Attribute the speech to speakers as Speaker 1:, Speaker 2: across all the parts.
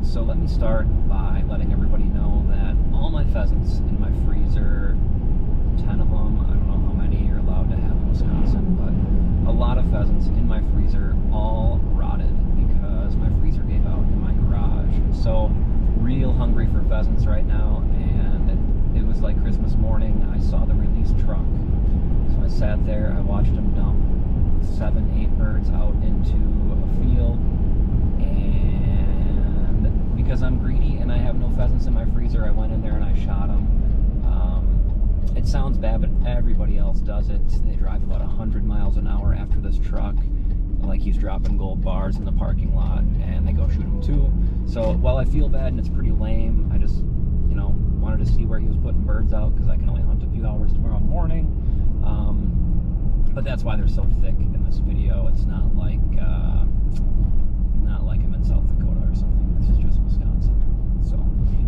Speaker 1: So let me start by letting everybody know that all my pheasants in my freezer, 10 of them, I don't know how many you're allowed to have in Wisconsin, but a lot of pheasants in my freezer all rotted because my freezer gave out in my garage. So real hungry for pheasants right now, and it was like Christmas morning. I saw the release truck, so I sat there, I watched them dump 7, 8 birds out into a field, and because I'm greedy and I have no pheasants in my freezer, I went in there and I shot them. It sounds bad, but everybody else does it. They drive about 100 miles an hour after this truck, like he's dropping gold bars in the parking lot, and they go shoot him too. So while I feel bad and it's pretty lame, I just, wanted to see where he was putting birds out because I can only hunt a few hours tomorrow morning. But that's why they're so thick in this video. It's not like I'm in South Dakota or something. This is just Wisconsin. So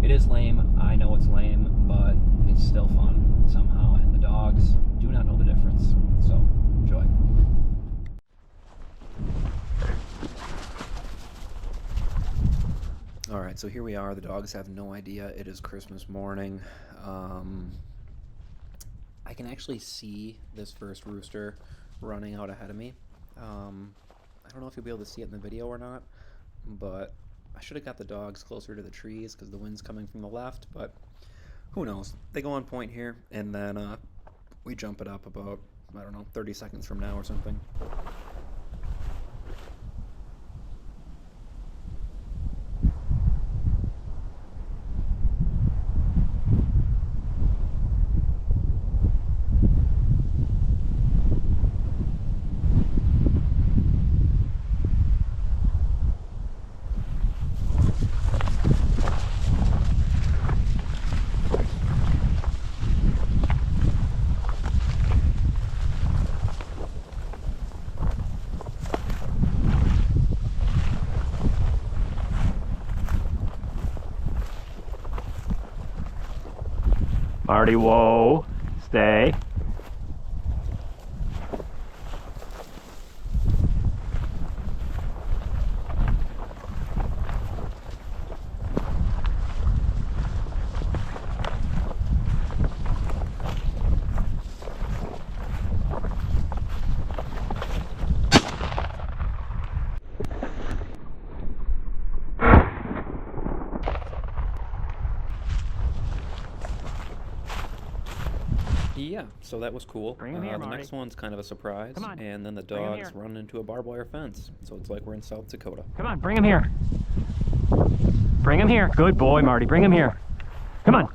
Speaker 1: it is lame. I know it's lame, but it's still fun somehow. And the dogs do not know the difference. So enjoy. All right, so here we are. The dogs have no idea it is Christmas morning. I can actually see this first rooster running out ahead of me. I don't know if you'll be able to see it in the video or not, but I should have got the dogs closer to the trees because the wind's coming from the left, but who knows. They go on point here, and then we jump it up about, 30 seconds from now or something.
Speaker 2: Marty, whoa, stay.
Speaker 1: Yeah, so that was cool.
Speaker 2: Bring him here,
Speaker 1: the
Speaker 2: Marty.
Speaker 1: next one's kind of a surprise,
Speaker 2: Come on.
Speaker 1: and then the
Speaker 2: Bring him
Speaker 1: dogs
Speaker 2: here.
Speaker 1: run into a barbed wire fence, so it's like we're in South Dakota.
Speaker 2: Come on, bring him here. Bring him here. Good boy, Marty. Bring him here. Come on.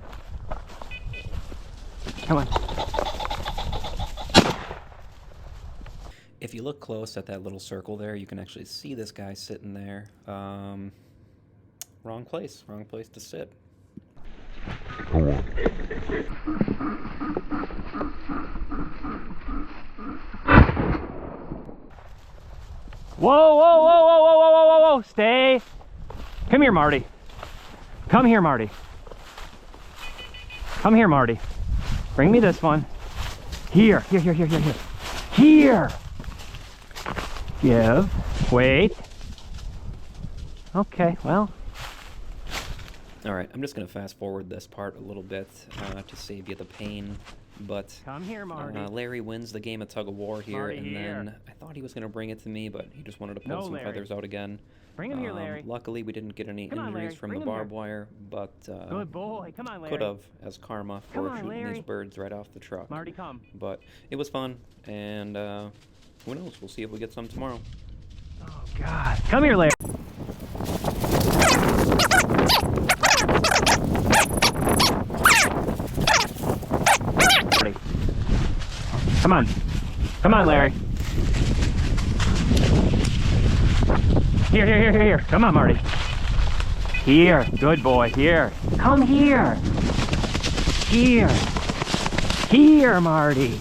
Speaker 2: Come on.
Speaker 1: If you look close at that little circle there, you can actually see this guy sitting there. Wrong place to sit.
Speaker 2: Whoa, whoa, whoa, whoa, whoa, whoa, whoa, whoa, whoa, stay. Come here, Marty. Come here, Marty. Come here, Marty. Bring me this one. Here, here, here, here, here, here. Here. Give. Wait. Okay, well.
Speaker 1: All right, I'm just going to fast forward this part a little bit to save you the pain, but
Speaker 2: Come here, Marty.
Speaker 1: Larry wins the game of tug of war here,
Speaker 2: Marty,
Speaker 1: and
Speaker 2: here.
Speaker 1: then I thought he was going to bring it to me, but he just wanted to pull
Speaker 2: No,
Speaker 1: some
Speaker 2: Larry.
Speaker 1: feathers out again.
Speaker 2: Bring him here, Larry.
Speaker 1: Luckily, we didn't get any
Speaker 2: Come on,
Speaker 1: injuries
Speaker 2: Larry.
Speaker 1: from
Speaker 2: Bring
Speaker 1: the
Speaker 2: him here.
Speaker 1: barbed wire, but
Speaker 2: Good boy. Come on, Larry.
Speaker 1: could have as karma
Speaker 2: Come
Speaker 1: for
Speaker 2: on,
Speaker 1: shooting
Speaker 2: Larry.
Speaker 1: these birds right off the truck.
Speaker 2: Marty, come.
Speaker 1: But it was fun, and who knows? We'll see if we get some tomorrow.
Speaker 2: Oh, God. Come here, Larry. Marty. Come on. Come on, Larry. Here, here, here, here, here. Come on, Marty. Here. Good boy. Here. Come here. Here. Here, Marty.